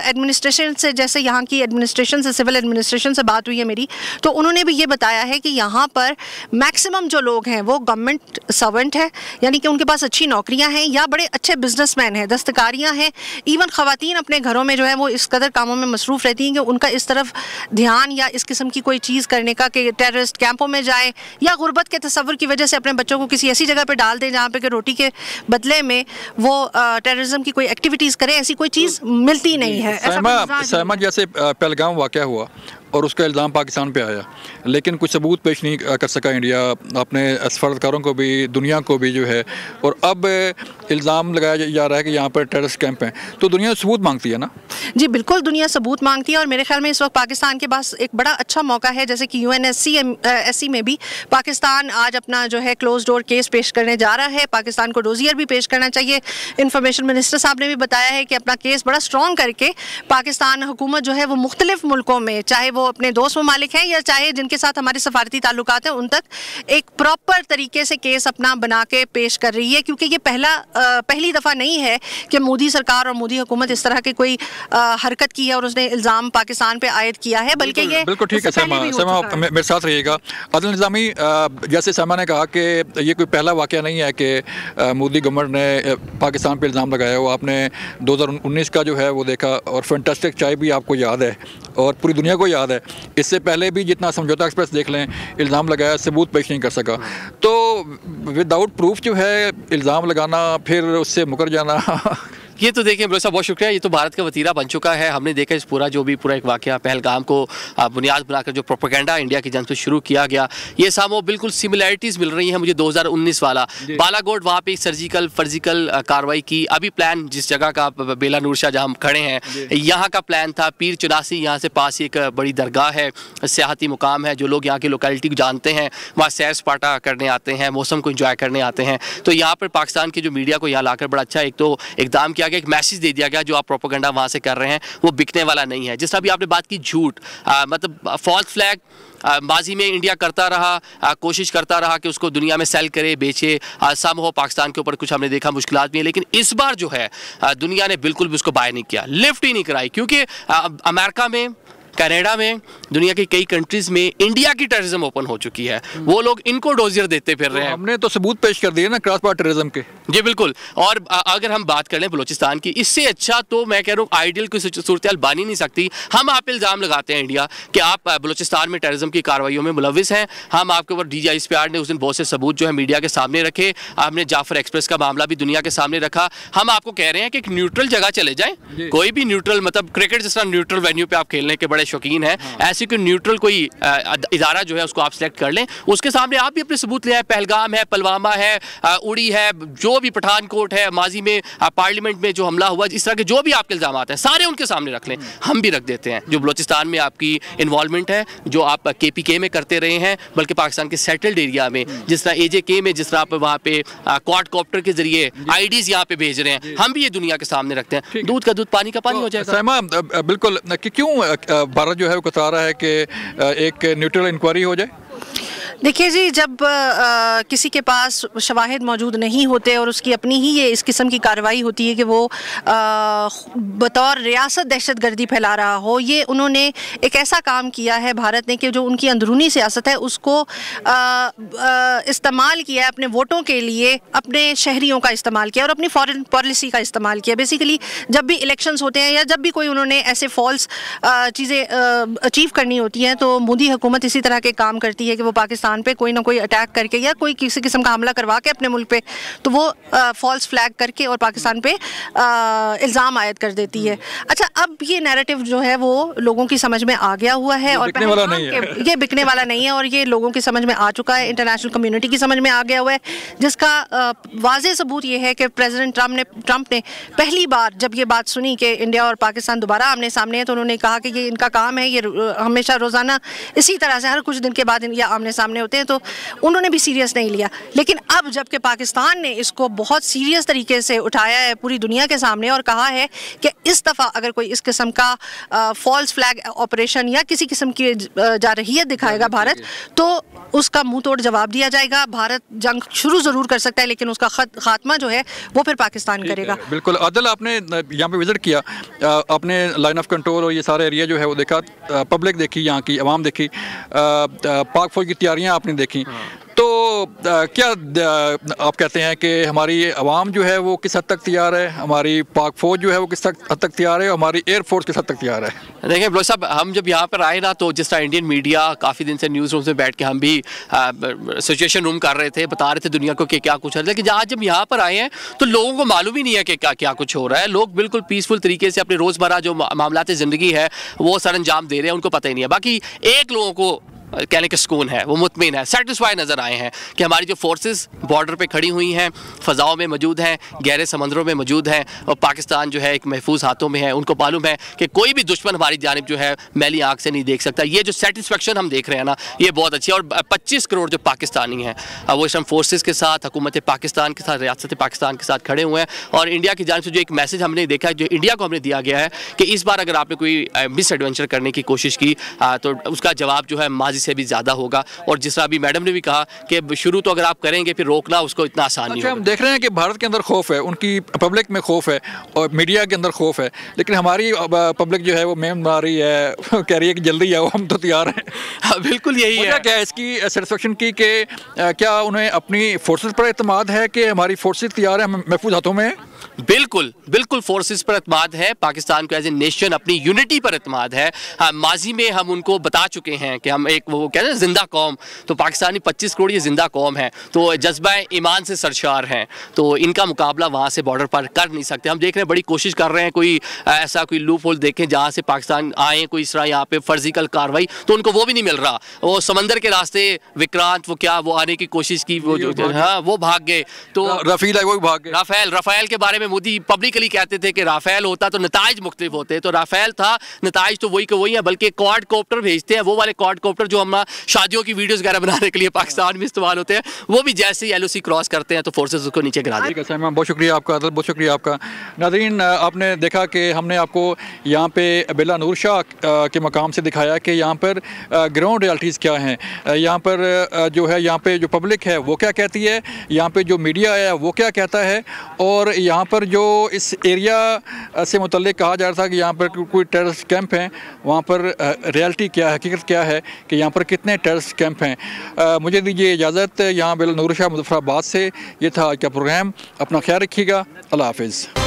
एडमिनिस्ट्रेशन से, जैसे यहाँ की एडमिनिस्ट्रेशन से, सिविल एडमिनिस्ट्रेशन से बात हुई है मेरी, तो उन्होंने भी ये बताया है कि यहाँ पर मैक्सिमम जो लोग हैं वो गवर्नमेंट सर्वेंट है, यानी कि उनके पास अच्छी नौकरियाँ हैं या बड़े अच्छे बिजनेसमैन हैं, दस्तकारियाँ हैं। इवन ख़वातीन अपने घरों में जो है वो इस कदर कामों में मसरूफ़ रहती हैं कि उनका इस तरफ ध्यान या इस किस्म की कोई चीज़ करने का कि टेररिस्ट कैंपों में जाए या गुर्बत के तसव्वुर की वजह से अपने बच्चों को किसी ऐसी जगह पे डाल दें जहाँ पे कि रोटी के बदले में वो टेररिज्म की कोई एक्टिविटीज़ करें, ऐसी कोई चीज़ मिलती नहीं है। सहमा जैसे पहलगाम वाक़या हुआ और उसका इल्ज़ाम पाकिस्तान पे आया, लेकिन कुछ सबूत पेश नहीं कर सका इंडिया अपने सफारतकारों को भी, दुनिया को भी जो है, और अब इल्ज़ाम लगाया जा रहा है कि यहाँ पर टेररिस्ट कैंप हैं, तो दुनिया सबूत मांगती है ना? जी बिल्कुल, दुनिया सबूत मांगती है और मेरे ख्याल में इस वक्त पाकिस्तान के पास एक बड़ा अच्छा मौका है। जैसे कि UNSC में भी पाकिस्तान आज अपना जो है क्लोज डोर केस पेश करने जा रहा है। पाकिस्तान को डोजियर भी पेश करना चाहिए। इंफॉर्मेशन मिनिस्टर साहब ने भी बताया है कि अपना केस बड़ा स्ट्रॉन्ग करके पाकिस्तान हुकूमत जो है वो मुख्तलिफ मुल्कों में, चाहे वो अपने दोस्त ममालिक हैं या चाहे जिनके साथ हमारे सफारती ताल्लुकात हैं, उन तक एक प्रॉपर तरीके से केस अपना बना के पेश कर रही है। क्योंकि ये पहली दफ़ा नहीं है कि मोदी सरकार और मोदी हुकूमत इस तरह की कोई हरकत की है और उसने इल्ज़ाम पाकिस्तान पे आयद किया है, बल्कि ये बिल्कुल ठीक है। सहमा मेरे साथ रहिएगा। आदिल निज़ामी, जैसे सहमा ने कहा कि ये कोई पहला वाक़या नहीं है कि मोदी गवर्नमेंट ने पाकिस्तान पे इल्ज़ाम लगाया हो। आपने 2019 का जो है वो देखा और फैंटास्टिक चाय भी आपको याद है और पूरी दुनिया को याद है। इससे पहले भी जितना समझौता एक्सप्रेस देख लें, इल्ज़ाम लगाया, सबूत पेश नहीं कर सका। तो विदाउट प्रूफ जो है इल्ज़ाम लगाना, फिर उससे मुकर जाना ये तो देखिए बलोच साहब, बहुत शुक्रिया। ये तो भारत का वतीरा बन चुका है। हमने देखा इस पूरा एक वाक़या पहलगाम को बुनियाद बनाकर जो प्रोपेगेंडा इंडिया की जानब से शुरू किया गया, ये सामो बिल्कुल सिमिलैरिटीज़ मिल रही हैं मुझे 2019 वाला बालाकोट, वहाँ पे सर्जिकल कार्रवाई की। अभी प्लान जिस जगह का बेला नूर शाह जहाँ हम खड़े हैं, यहाँ का प्लान था पीर चुनासी, यहाँ से पास एक बड़ी दरगाह है, सियाहती मुकाम है, जो लोग यहाँ की लोकेलिटी को जानते हैं वहाँ सैर सपाटा करने आते हैं, मौसम को इंजॉय करने आते हैं। तो यहाँ पर पाकिस्तान की जो मीडिया को यहाँ लाकर बड़ा अच्छा एक तो इकदाम किया, एक मैसेज दे दिया गया जो आप प्रोपेगेंडा वहां से कर रहे हैं वो बिकने वाला नहीं है। जिस तरह भी आपने बात की झूठ, मतलब फॉल्स फ्लैग माजी में इंडिया करता रहा, कोशिश करता रहा कि उसको दुनिया में सेल करे, बेचे। सम हो पाकिस्तान के ऊपर कुछ हमने देखा मुश्किलात भी है, लेकिन इस बार जो है दुनिया ने बिल्कुल भी उसको बाय नहीं किया, लिफ्ट ही नहीं कराई। क्योंकि अमेरिका में, कनाडा में, दुनिया की कई कंट्रीज में इंडिया की टेररिज्म ओपन हो चुकी है, वो लोग इनको डोजियर देते फिर रहे हैं। हमने तो सबूत पेश कर दिए ना क्रॉस बॉर्डर टेररिज्म के। जी बिल्कुल। और अगर हम बात कर लें बलूचिस्तान की, इससे अच्छा तो मैं कह रहा हूँ आइडियल कोई सूरत बन ही नहीं सकती। हम आप इल्ज़ाम लगाते हैं इंडिया कि आप बलूचिस्तान में टेररिज्म की कार्रवाइयों में मुलविस हैं। हम आपके ऊपर DGISPR ने उस दिन बहुत से सबूत जो है मीडिया के सामने रखे। आपने जाफर एक्सप्रेस का मामला भी दुनिया के सामने रखा। हम आपको कह रहे हैं कि एक न्यूट्रल जगह चले जाएं, कोई भी न्यूट्रल, मतलब क्रिकेट जिस तरह न्यूट्रल वेन्यू पे आप खेलने के बड़े शौकीन हैं, ऐसी कोई न्यूट्रल कोई इदारा जो है उसको आप सिलेक्ट कर लें, उसके सामने आप भी अपने सबूत ले आए। पहलगाम है, पुलवामा है, उड़ी है, जो भी पठानकोट है, माजी में पार्लियामेंट में जो हमला हुआ, इस तरह के जो भी आपके इल्जाम हैं सारे उनके सामने रख लें। हम भी रख देते हैं जो बलूचिस्तान में आपकी इन्वॉल्वमेंट है, जो आप KPK में करते रहे हैं, बल्कि पाकिस्तान के सेटल्ड एरिया में, जिस तरह AJK में, जिस तरह आप वहाँ पे क्वाडकॉप्टर के जरिए IDs यहाँ पे भेज रहे हैं, हम भी ये दुनिया के सामने रखते हैं। दूध का दूध, पानी का पानी हो जाएगा। सहमा, बिल्कुल, कि क्यों भारत जो है वो कतरा रहा है कि एक न्यूट्रल इंक्वायरी हो जाए? देखिए जी, जब किसी के पास शवाहिद मौजूद नहीं होते और उसकी अपनी ही ये इस किस्म की कार्रवाई होती है कि वो बतौर रियासत दहशतगर्दी फैला रहा हो, ये उन्होंने एक ऐसा काम किया है भारत ने कि जो उनकी अंदरूनी सियासत है उसको इस्तेमाल किया है अपने वोटों के लिए, अपने शहरियों का इस्तेमाल किया और अपनी फॉरेन पॉलिसी का इस्तेमाल किया। बेसिकली जब भी इलेक्शंस होते हैं या जब भी कोई उन्होंने ऐसे फॉल्स चीज़ें अचीव करनी होती हैं, तो मोदी हुकूमत इसी तरह के काम करती है कि वो पाकिस्तान पाकिस्तान पे कोई ना कोई अटैक करके या कोई किसी किस्म का हमला करवा के अपने मुल्क पे, तो वो फॉल्स फ्लैग करके और पाकिस्तान पे इल्ज़ाम आयद कर देती है। अच्छा, अब ये नैरेटिव जो है वो लोगों की समझ में आ गया हुआ है और ये बिकने वाला नहीं है और ये लोगों की समझ में आ चुका है, इंटरनेशनल कम्युनिटी की समझ में आ गया हुआ है, जिसका वाज़ेह सबूत ये है कि प्रेसिडेंट ट्रंप ने पहली बार जब ये बात सुनी कि इंडिया और पाकिस्तान दोबारा आमने सामने है, तो उन्होंने कहा कि ये इनका काम है, ये हमेशा रोज़ाना इसी तरह से हर कुछ दिन के बाद ये आमने सामने होते हैं, तो उन्होंने भी सीरियस नहीं लिया। लेकिन अब जबकि पाकिस्तान ने इसको बहुत सीरियस तरीके से उठाया है पूरी दुनिया के सामने और कहा है कि इस दफ़ा अगर कोई इस किस्म का फॉल्स फ्लैग ऑपरेशन या किसी किस्म की जारहियत दिखाएगा भारत, तो उसका मुंह तोड़ जवाब दिया जाएगा। भारत जंग शुरू ज़रूर कर सकता है लेकिन उसका खात्मा जो है वो फिर पाकिस्तान करेगा। बिल्कुल। आदिल, आपने यहाँ पे विज़िट किया, आपने लाइन ऑफ कंट्रोल और ये सारा एरिया जो है वो देखा, पब्लिक देखी, यहाँ की आवाम देखी, पाक फौज की तैयारियाँ आपने देखी, तो क्या आप कहते हैं कि हमारी आवाम जो है वो किस हद तक तैयार है, हमारी पाक फौज जो है वो किस हद तक तैयार है, हमारी एयरफोर्स किस हद तक तैयार है? देखिए बलोच साहब, हम जब यहाँ पर आए ना, तो जिस तरह इंडियन मीडिया काफ़ी दिन से न्यूज़ रूम में बैठ के हम भी सिचुएशन रूम कर रहे थे, बता रहे थे दुनिया को कि क्या कुछ है, लेकिन आज जब यहाँ पर आए हैं तो लोगों को मालूम ही नहीं है कि क्या क्या कुछ हो रहा है। लोग बिल्कुल पीसफुल तरीके से अपने रोज़मर्रा जो मामलात ज़िंदगी है वो सर अंजाम दे रहे हैं, उनको पता ही नहीं है। बाकी एक लोगों को कहने के सुकून है, वो मुतमिन है, सेटिस्फाई नज़र आए हैं कि हमारी जो फोर्सेस बॉर्डर पे खड़ी हुई हैं, फ़ज़ाओं में मौजूद हैं, गहरे समंदरों में मौजूद हैं और पाकिस्तान जो है एक महफूज हाथों में है। उनको मालूम है कि कोई भी दुश्मन हमारी जानिब जो है मैली आँख से नहीं देख सकता। ये जो सेटिस्फेक्शन हम देख रहे हैं ना, ये बहुत अच्छी है। और 25 करोड़ जो पाकिस्तानी हैं वो इस टाइम फोर्सेस के साथ, हुकूमत पाकिस्तान के साथ, रियासत पाकिस्तान के साथ खड़े हुए हैं। और इंडिया की जानिब से जो एक मैसेज हमने देखा, जो इंडिया को हमने दिया गया है कि इस बार अगर आपने कोई मिस एडवेंचर करने की कोशिश की तो उसका जवाब जो है माजी से भी ज़्यादा होगा। और जिस तरह अभी मैडम ने भी कहा कि शुरू तो अगर आप करेंगे फिर रोकना उसको इतना आसान नहीं होगा। हम देख रहे हैं कि भारत के अंदर खौफ है, उनकी पब्लिक में खौफ है और मीडिया के अंदर खौफ है, लेकिन हमारी पब्लिक जो है वो मेम मार रही है, कह रही है कि जल्दी आओ, हम तो तैयार हैं। हाँ, बिल्कुल यही है। क्या है इसकी सेटिस्फेक्शन की कि क्या उन्हें अपनी फोर्सेस पर एतमाद है कि हमारी फोर्सेस तैयार है, महफूज हाथों में? बिल्कुल बिल्कुल फोर्सेस पर एतमाद है, पाकिस्तान को एज ए नेशन अपनी यूनिटी पर एतमाद है। हाँ, माजी में हम उनको बता चुके हैं कि हम एक वो कहते हैं जिंदा कौम, तो पाकिस्तानी 25 करोड़ ये जिंदा कौम है, तो जज्बा ईमान से सरशार हैं, तो इनका मुकाबला वहाँ से बॉर्डर पर कर नहीं सकते। हम देख रहे हैं, बड़ी कोशिश कर रहे हैं कोई ऐसा कोई लूप होल देखें जहाँ से पाकिस्तान आए कोई इस तरह यहाँ पे फर्जिकल कार्रवाई, तो उनको वो भी नहीं मिल रहा। वो समंदर के रास्ते विक्रांत वो आने की कोशिश की, वो हाँ वो भाग गए। तो राफेल है वो भी भाग गए। राफेल के बारे में मोदी पब्लिकली कहते थे कि राफेल होता तो नताइज मुख्तलिफ होते, तो राफेल था, नताइज तो वही के वही है, बल्कि क्वाड कॉप्टर भेजते हैं, वो वाले क्वाड कॉप्टर जो हम शादियों की वीडियोस वगैरह बनाने के लिए पाकिस्तान में इस्तेमाल होते हैं, वो भी जैसे ही LOC क्रॉस करते हैं तो फोर्सेस उसको नीचे गिरा देते हैं। बहुत शुक्रिया आपका, बहुत शुक्रिया आपका। नाज़रीन, आपने देखा कि हमने आपको यहाँ पे बेला नूर शाह के मकाम से दिखाया कि यहाँ पर ग्राउंड रियलिटीज़ क्या हैं, यहाँ पर जो है यहाँ पे जो पब्लिक है वो क्या कहती है, यहाँ पे जो मीडिया है वो क्या कहता है, और यहाँ पर जो इस एरिया से मुतल्लिक कहा जा रहा था कि यहाँ पर कोई टेररिस्ट कैंप हैं, वहाँ पर रियलिटी क्या है, हकीकत क्या है कि यहाँ पर कितने टेररिस्ट कैंप हैं। मुझे दीजिए इजाज़त। यहाँ बेला नूर शाह मुज़फ़्फ़राबाद से ये था आज का प्रोग्राम। अपना ख्याल रखिएगा। अल्लाह हाफ़िज़।